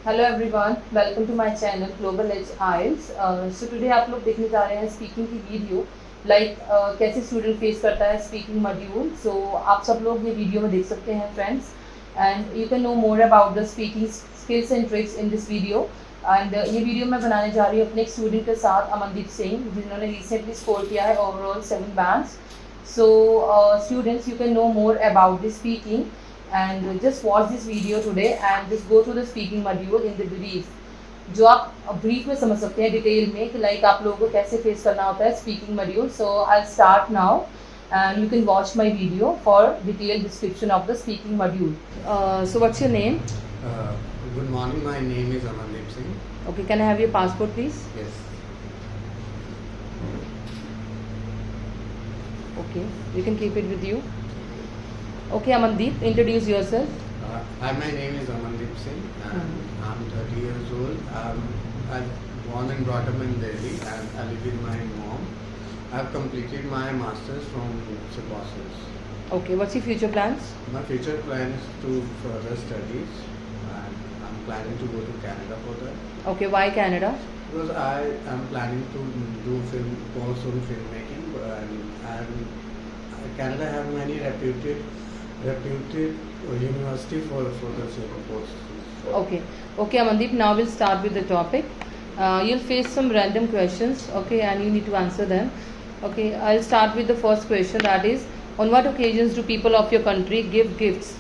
Hello everyone, welcome to my channel Global Edge Isles. So today आप लोग देखने जा रहे हैं स्पीकिंग की वीडियो कैसे स्टूडेंट फेस करता है स्पीकिंग मॉड्यूल। सो आप सब लोग ये वीडियो में देख सकते हैं friends, and you can know more about the speaking skills and tricks in this video. And ये वीडियो मैं बनाने जा रही हूँ अपने एक स्टूडेंट के साथ, अमनदीप सिंह, जिन्होंने रिसेंटली स्कोर किया है overall 7 bands. So students, you can know more about the speaking, and just watch this video today and just go through the speaking module in the brief, जो आप ब्रीफ में समझ सकते हैं डिटेल में कि लाइक आप लोगों को कैसे फेस करना होता है speaking module. So I start now and you can watch my video for detailed description of the speaking module. So what's your name? Uh, Good morning, my name is Amandeep Singh. Okay, can I have your passport please? Yes. Okay, you can keep it with you. Okay, Amandeep, introduce yourself. Hi, my name is Amandeep Singh and I'm 30 years old. I'm born and brought up in Delhi and I live with my mom. I've completed my master's from Secong. Okay, what's your future plans? My future plan is to further studies and I'm planning to go to Canada for that. Okay, why Canada? Because I am planning to do course on filmmaking, and Canada have many reputed university for the same courses. Okay, okay, Amandeep. Now we'll start with the topic. You'll face some random questions, okay, and you need to answer them. Okay, I'll start with the first question. That is, on what occasions do people of your country give gifts?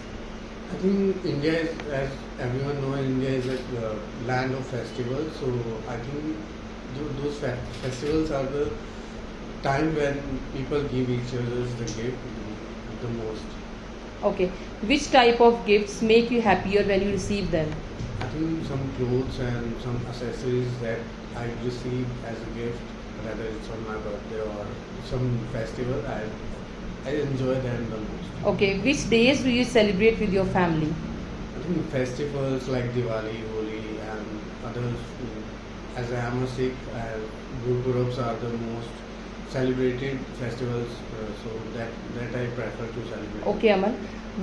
I think India is, as everyone knows, India is a land of festivals. So I think those festivals are the time when people give each other the gift the most. Okay, which type of gifts make you happier when you receive them? I think some clothes and some accessories that I receive as a gift, whether it's on my birthday or some festival, I enjoy them the most. Okay, which days do you celebrate with your family? I think festivals like Diwali, Holi, and others. As I am a Sikh, Gurpurabs are the most celebrated festivals, so that I prefer to celebrate. Okay, Aman.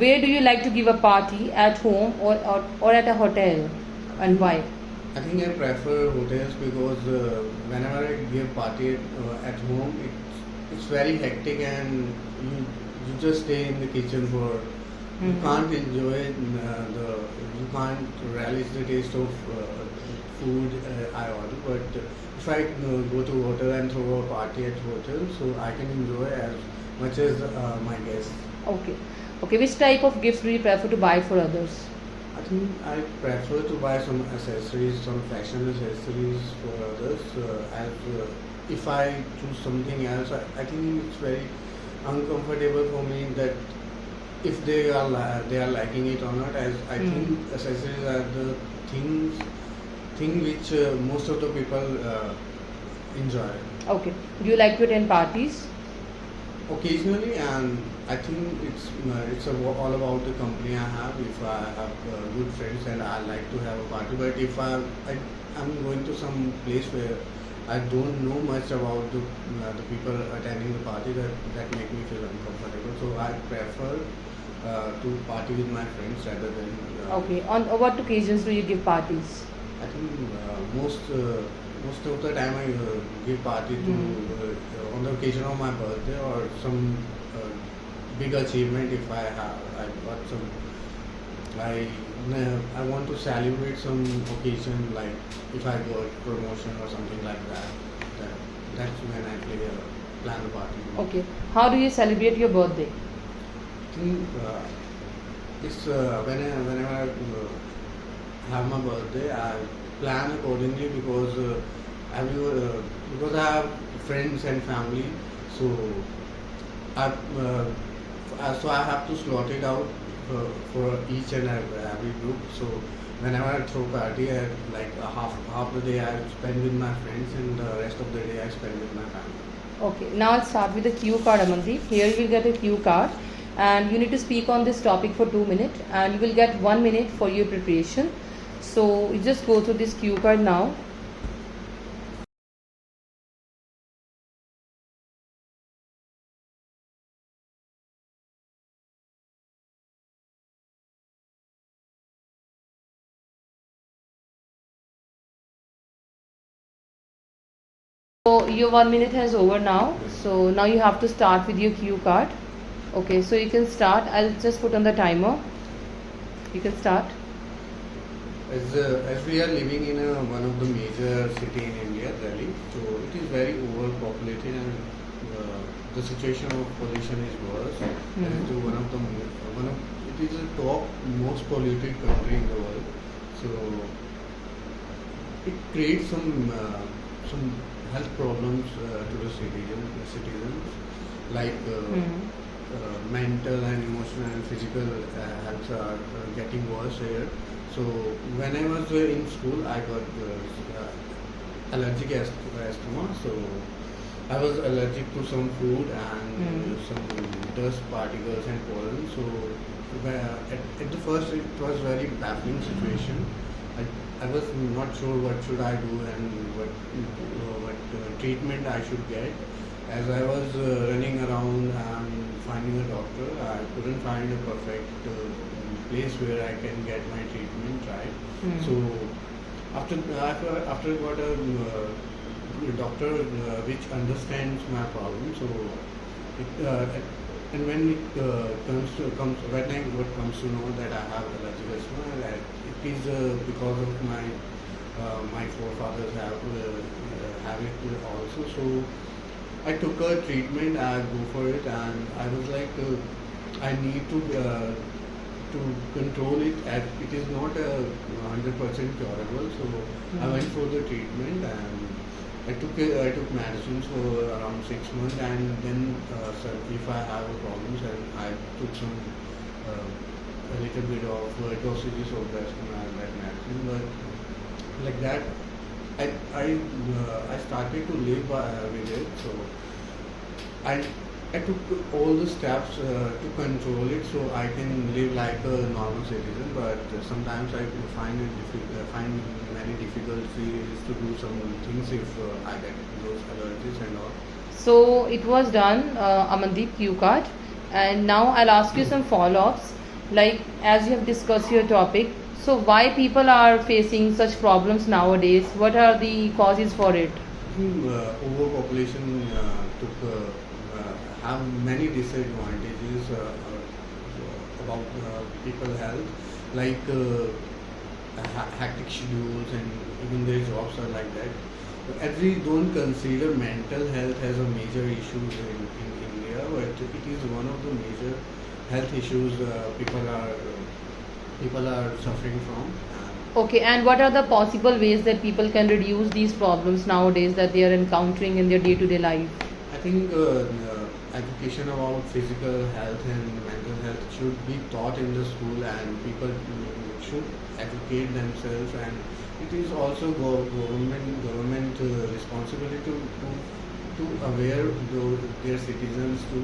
Where do you like to give a party, at home or at a hotel, and why? I think I prefer hotels because whenever I give party at home, it's very hectic and you just stay in the kitchen for. You can't enjoy you can't relish the taste of food I order. But if I go to hotel and throw a party at hotel, so I can enjoy as much as my guests. Okay, okay. Which type of gifts do you prefer to buy for others? I think I prefer to buy some accessories, some fashion accessories for others. If I choose something else, I think it's very uncomfortable for me that if they are liking it or not. As I think accessories are the thing which most of the people enjoy. Okay. Do you like to attend parties? Occasionally, and I think it's all about the company I have. If I have good friends and I like to have a party, but if I'm going to some place where I don't know much about the people attending the party, that make me feel uncomfortable. So I prefer to party with my friends rather than. Okay. On what occasions do you give parties? I think most of the time I give party to on the occasion of my birthday or some big achievement. If I got some, I want to celebrate some occasion, like if I got promotion or something like that. That's when I plan a party. Okay. How do you celebrate your birthday? I think it's whenever I have my birthday, I plan accordingly because because I have friends and family, so I have to slot it out for each and every group. So whenever I throw party, like half the day I spend with my friends and the rest of the day I spend with my family. Okay, now I'll start with the cue card, Amandeep. Here you will get a cue card and you need to speak on this topic for 2 minutes and you will get 1 minute for your preparation. So you just go through this cue card now. your 1 minute has over now. So now you have to start with your cue card. Okay, so you can start. I'll just put on the timer. You can start. As we are living in one of the major city in India, Delhi, so it is very overpopulated and the situation of pollution is worse. And it is it is the top most polluted country in the world. So it creates some health problems to the citizens like mental and emotional and physical health are getting worse here. So when I was in school, I got allergic asthma. So I was allergic to some food and some dust particles and pollen. So at the first, it was very baffling situation. I was not sure what should I do and what treatment I should get. As I was running around and finding a doctor, I couldn't find a perfect place where I can get my treatment right. So after I got a doctor which understands my problem. So and when it comes to know that I have allergic asthma, that it is because of my forefathers have it also. So I took a treatment, I go for it, and I was like, I need to control it. It is not 100% curable. So I went for the treatment and I took medicines for around 6 months, and then if I have a problems, and I took some a little bit of dosages of that medicine, but like that. I started to live with it, so I took all the steps to control it, so I can live like a normal citizen. But sometimes I find many difficulties to do some things if I get those allergies and all. So it was done, Amandeep cue card, and now I'll ask you some follow-ups. Like as you have discussed your topic. So why people are facing such problems nowadays? What are the causes for it? Overpopulation have many disadvantages about people's health, like hectic schedules, and even their jobs are like that. As we don't consider mental health as a major issue in India, but it is one of the major health issues people are suffering from. Okay, and what are the possible ways that people can reduce these problems nowadays that they are encountering in their day-to-day life? I think education about physical health and mental health should be taught in the school, and people should educate themselves, and it is also government responsibility to aware their citizens to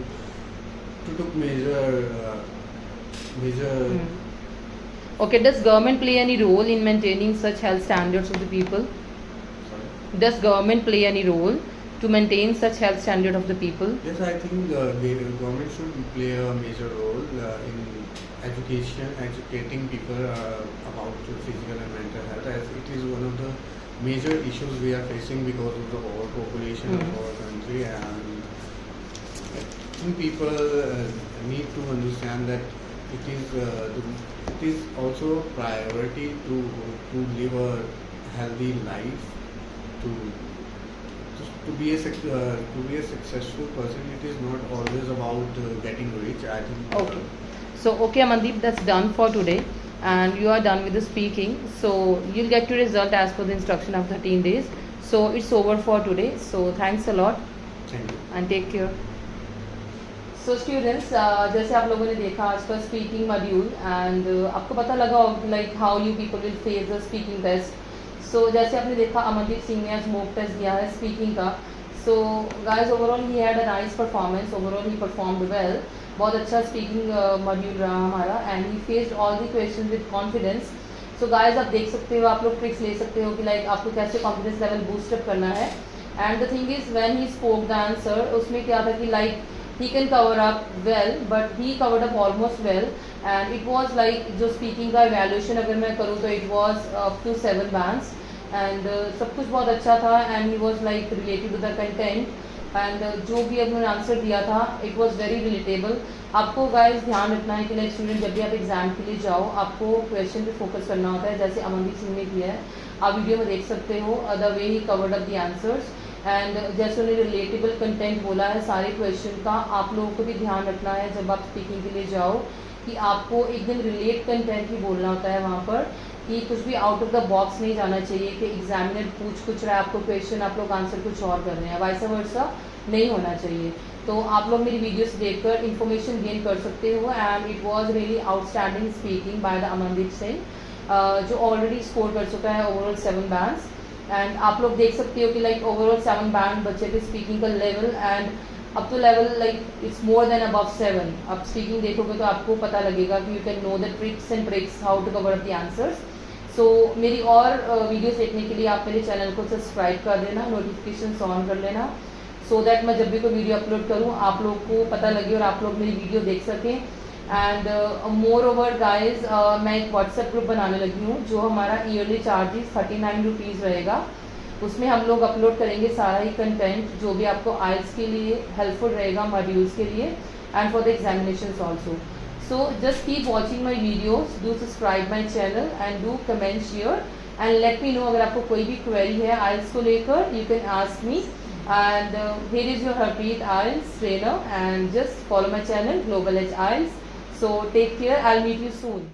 take major Okay, does government play any role in maintaining such health standards of the people? Sorry? Does government play any role to maintain such health standard of the people? Yes, I think the government should play a major role in educating people about physical and mental health, as it is one of the major issues we are facing because of the overpopulation of our country. And I think people need to understand that it is also a priority to live a healthy life, to be a successful person. It is not always about getting rich, I think. Okay. So okay, Amandeep, that's done for today, and you are done with the speaking. So you'll get your result as per the instruction of 13 days. So it's over for today. So thanks a lot. Thank you. And take care. So students, जैसे आप लोगों ने देखा आज का speaking module, and आपको पता लगा like how you people will face the speaking test. So जैसे आपने देखा अमनदीप सिंह ने आज मॉक टेस्ट दिया है स्पीकिंग का. So guys overall he had a nice performance. Overall he performed well. बहुत अच्छा स्पीकिंग मॉड्यूल रहा हमारा, and he faced all the question with confidence. So guys आप देख सकते हो, आप लोग ट्रिक्स ले सकते हो कि लाइक आपको कैसे कॉन्फिडेंस लेवल बूस्टअप करना है. And the thing is when he spoke the answer, उसमें क्या था कि like he can cover up well, but he covered up almost well, and it was like जो speaking का evaluation अगर मैं करूँ तो it was up to 7 bands, and सब कुछ बहुत अच्छा था and he was like related to the content and जो भी उन्होंने आंसर दिया था इट वॉज वेरी रिलेटेबल. आपको गाइस ध्यान रखना है कि लाइक स्टूडेंट जब भी आप एग्जाम के लिए जाओ आपको क्वेश्चन पे फोकस करना होता है, जैसे अमनदीप सिंह ने किया है. आप वीडियो में देख सकते हो the way he covered up the answers and जैसे उन्होंने रिलेटेबल कंटेंट बोला है सारे क्वेश्चन का. आप लोगों को भी ध्यान रखना है जब आप स्पीकिंग के लिए जाओ कि आपको एकदम रिलेट कंटेंट ही बोलना होता है वहाँ पर, कि कुछ भी आउट ऑफ द बॉक्स नहीं जाना चाहिए कि एग्जामिनर पूछ कुछ रहा है आपको क्वेश्चन आप लोग आंसर कुछ और कर रहे हैं, वाइस वर्सा नहीं होना चाहिए. तो आप लोग मेरी वीडियोस देखकर इन्फॉर्मेशन गेन कर सकते हो and it was really outstanding speaking by the Amandeep Singh, जो ऑलरेडी स्कोर कर चुका है ओवरऑल 7 बैंड्स. एंड आप लोग देख सकते हो कि लाइक ओवरऑल 7 बैंड बच्चे के स्पीकिंग का लेवल एंड अब तो level like it's more than above 7. अब स्पीकिंग देखोगे तो आपको पता लगेगा कि you can know the tricks and tricks how to cover up the answers. So मेरी और वीडियोस देखने के लिए आप मेरे चैनल को सब्सक्राइब कर देना, नोटिफिकेशन ऑन कर लेना सो दैट मैं जब भी कोई वीडियो अपलोड करूँ आप लोग को पता लगे और आप लोग मेरी वीडियो देख सकें. एंड मोर ओवर गाइज मैं एक व्हाट्सएप ग्रुप बनाने लगी हूँ जो हमारा ईयरली चार्जेस 39 रुपीज़ रहेगा. उसमें हम लोग अपलोड करेंगे सारा ही कंटेंट जो भी आपको आइल्स के लिए हेल्पफुल रहेगा, मॉड्यूल्स के लिए and for the examinations also. So just keep watching my videos, do subscribe my channel and do comment share and let me know अगर आपको कोई भी क्वेरी है आइल्स को लेकर you can ask me. And here is your Harpreet IELTS trainer and just follow my channel Global Edge IELTS. So take care, I'll meet you soon.